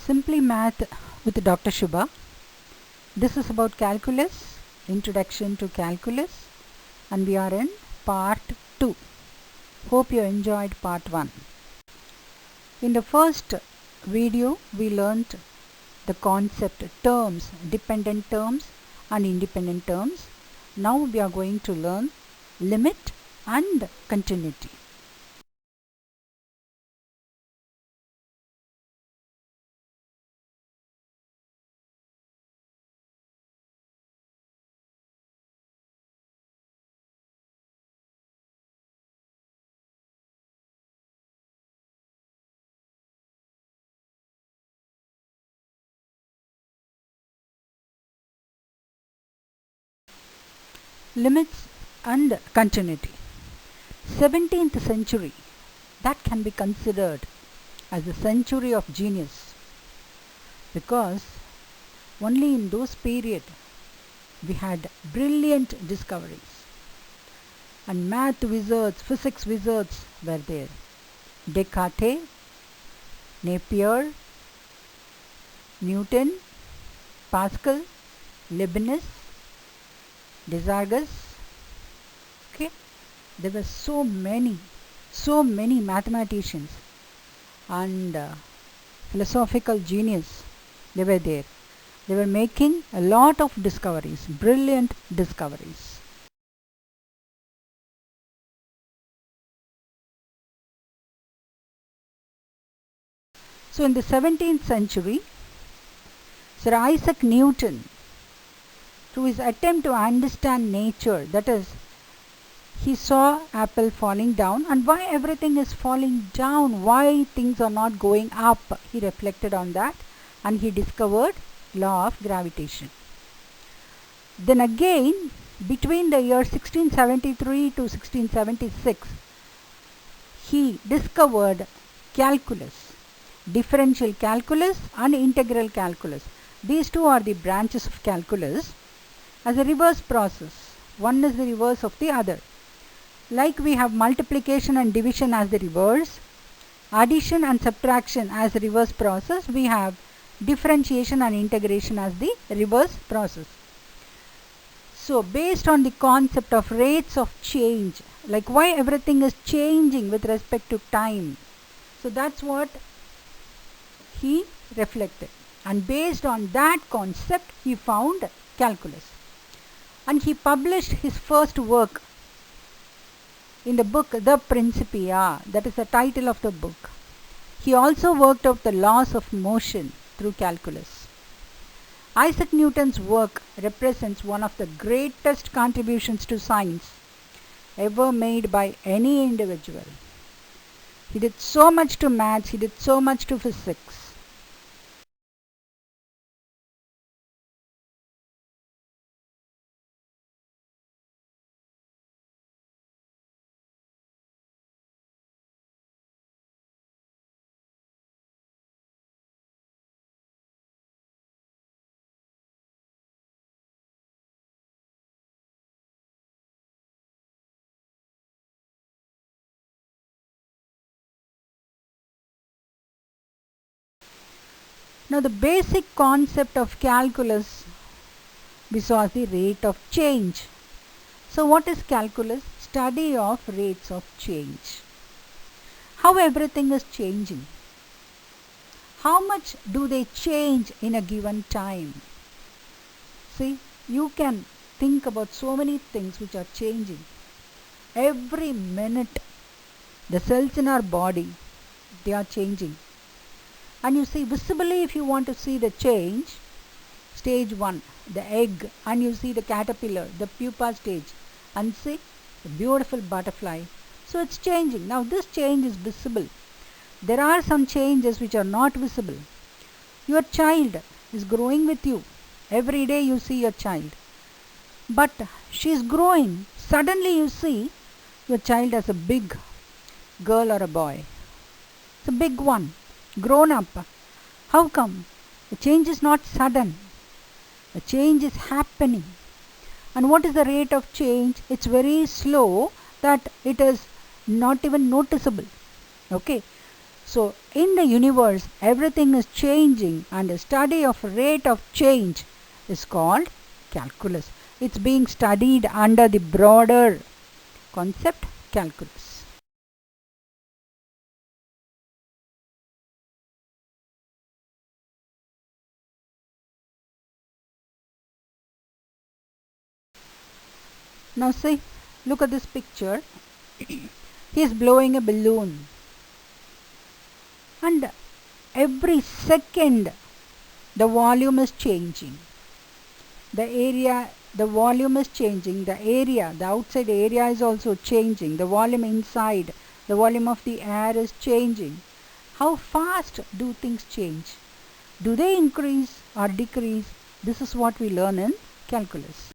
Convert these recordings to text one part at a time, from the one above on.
Simply Math with Dr. Shubha. This is about calculus, introduction to calculus, and we are in part 2. Hope you enjoyed part 1. In the first video, we learnt the concept terms, dependent terms and independent terms. Now we are going to learn limit and continuity. Limits and continuity. 17th century, that can be considered as the century of genius, because only in those period we had brilliant discoveries, and math wizards, physics wizards were there. Descartes, Napier, Newton, Pascal, Leibniz, Desargues. Okay, there were so many mathematicians and philosophical genius. They were there. They were making a lot of discoveries, brilliant discoveries. So in the 17th century, Sir Isaac Newton, through his attempt to understand nature, that is, he saw apple falling down and why everything is falling down, why things are not going up. He reflected on that and he discovered law of gravitation. Then again, between the year 1673 to 1676, he discovered calculus, differential calculus and integral calculus. These two are the branches of calculus as a reverse process. One is the reverse of the other. Like we have multiplication and division as the reverse, addition and subtraction as the reverse process, we have differentiation and integration as the reverse process. So based on the concept of rates of change, like why everything is changing with respect to time, so that's what he reflected, and based on that concept he found calculus, and he published his first work in the book De Principia. That is the title of the book. He also worked out the laws of motion through calculus. Isaac Newton's work represents one of the greatest contributions to science ever made by any individual. He did so much to maths, he did so much to physics. Now the basic concept of calculus we saw the rate of change. So what is calculus? Study of rates of change. How everything is changing. How much do they change in a given time? See, you can think about so many things which are changing. Every minute, the cells in our body, they are changing. And you see visibly, if you want to see the change, stage 1, the egg, and you see the caterpillar, the pupa stage, and see the beautiful butterfly. So it's changing. Now this change is visible. There are some changes which are not visible. Your child is growing with you. Every day you see your child. But she is growing. Suddenly you see your child as a big girl or a boy. It's a big one. Grown up. How come? The change is not sudden. The change is happening. And what is the rate of change? It's very slow, that it is not even noticeable. Okay. So in the universe everything is changing, and the study of rate of change is called calculus. It's being studied under the broader concept calculus. Now see, look at this picture. He is blowing a balloon, and every second the volume is changing. The volume is changing, the outside area is also changing, the volume inside, the volume of the air is changing. How fast do things change? Do they increase or decrease? This is what we learn in calculus.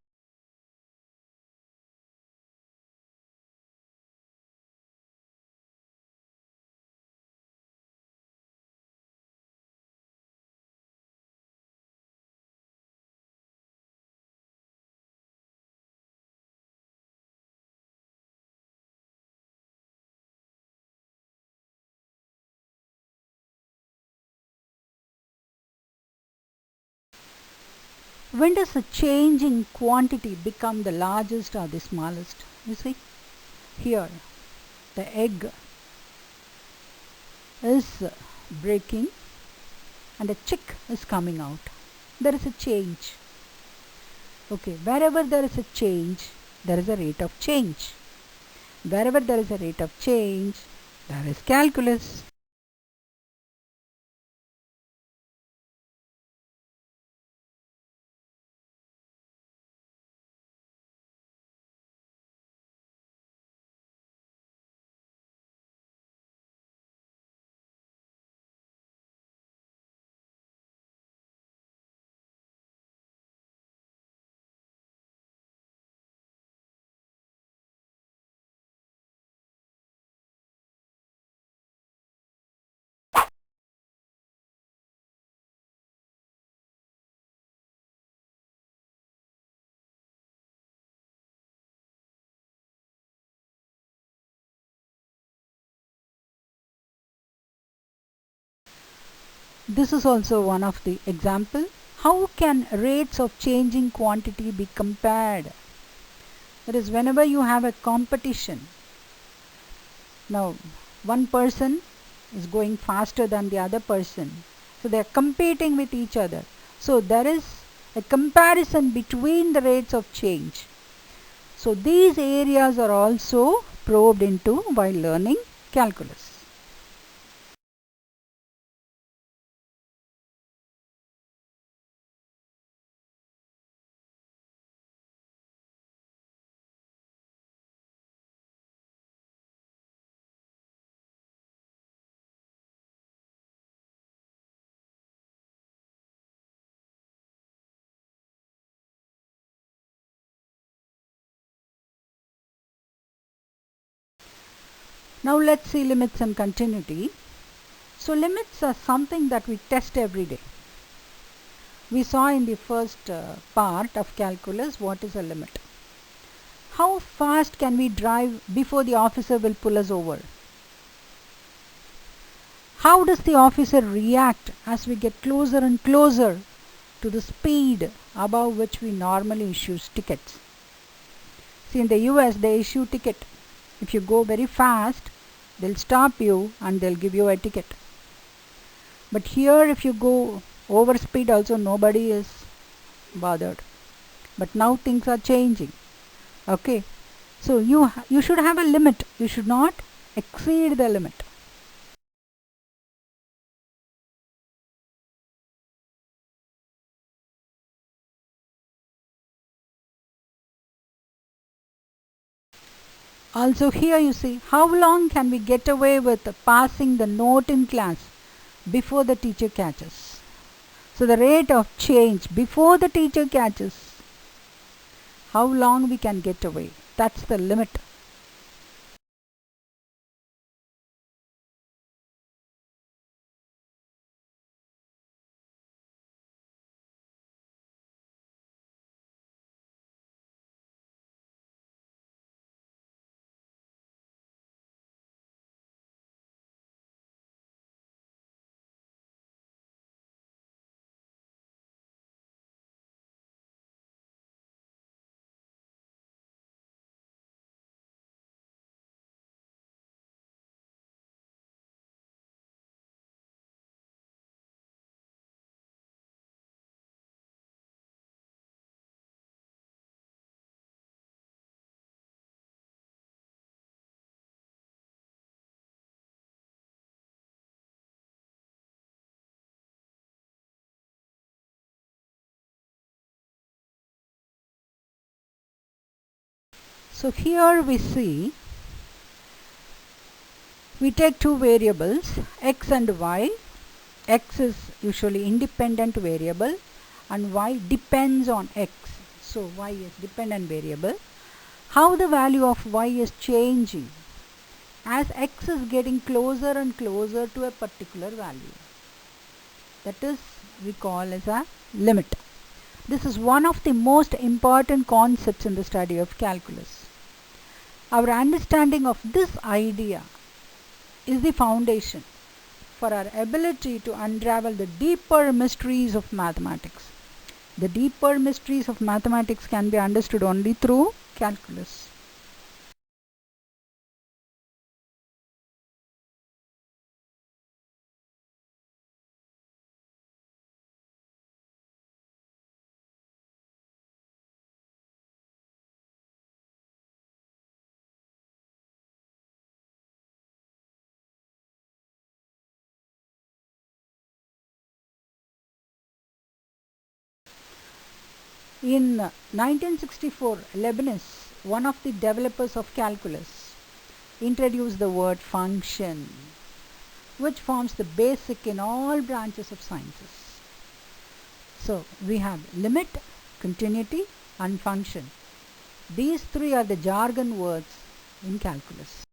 When does a change in quantity become the largest or the smallest? You see, here the egg is breaking and a chick is coming out. There is a change. Okay, wherever there is a change, there is a rate of change. Wherever there is a rate of change, there is calculus. This is also one of the example. How can rates of changing quantity be compared? That is, whenever you have a competition, now one person is going faster than the other person, so they are competing with each other. So there is a comparison between the rates of change. So these areas are also probed into while learning calculus. Now let's see limits and continuity. So limits are something that we test every day. We saw in the first part of calculus what is a limit. How fast can we drive before the officer will pull us over? How does the officer react as we get closer and closer to the speed above which we normally issue tickets? See, in the US they issue ticket. If you go very fast, they'll stop you and they'll give you a ticket. But here if you go over speed also, nobody is bothered. But now things are changing. Okay, so you should have a limit. You should not exceed the limit. Also here you see, how long can we get away with passing the note in class before the teacher catches? So the rate of change before the teacher catches, how long we can get away, that's the limit. So here we see we take two variables x and y. X is usually independent variable and y depends on x. So y is dependent variable. How the value of y is changing as x is getting closer and closer to a particular value. That is we call as a limit. This is one of the most important concepts in the study of calculus. Our understanding of this idea is the foundation for our ability to unravel the deeper mysteries of mathematics. The deeper mysteries of mathematics can be understood only through calculus. In 1964, Leibniz, one of the developers of calculus, introduced the word function, which forms the basic in all branches of sciences. So we have limit, continuity and function. These three are the jargon words in calculus.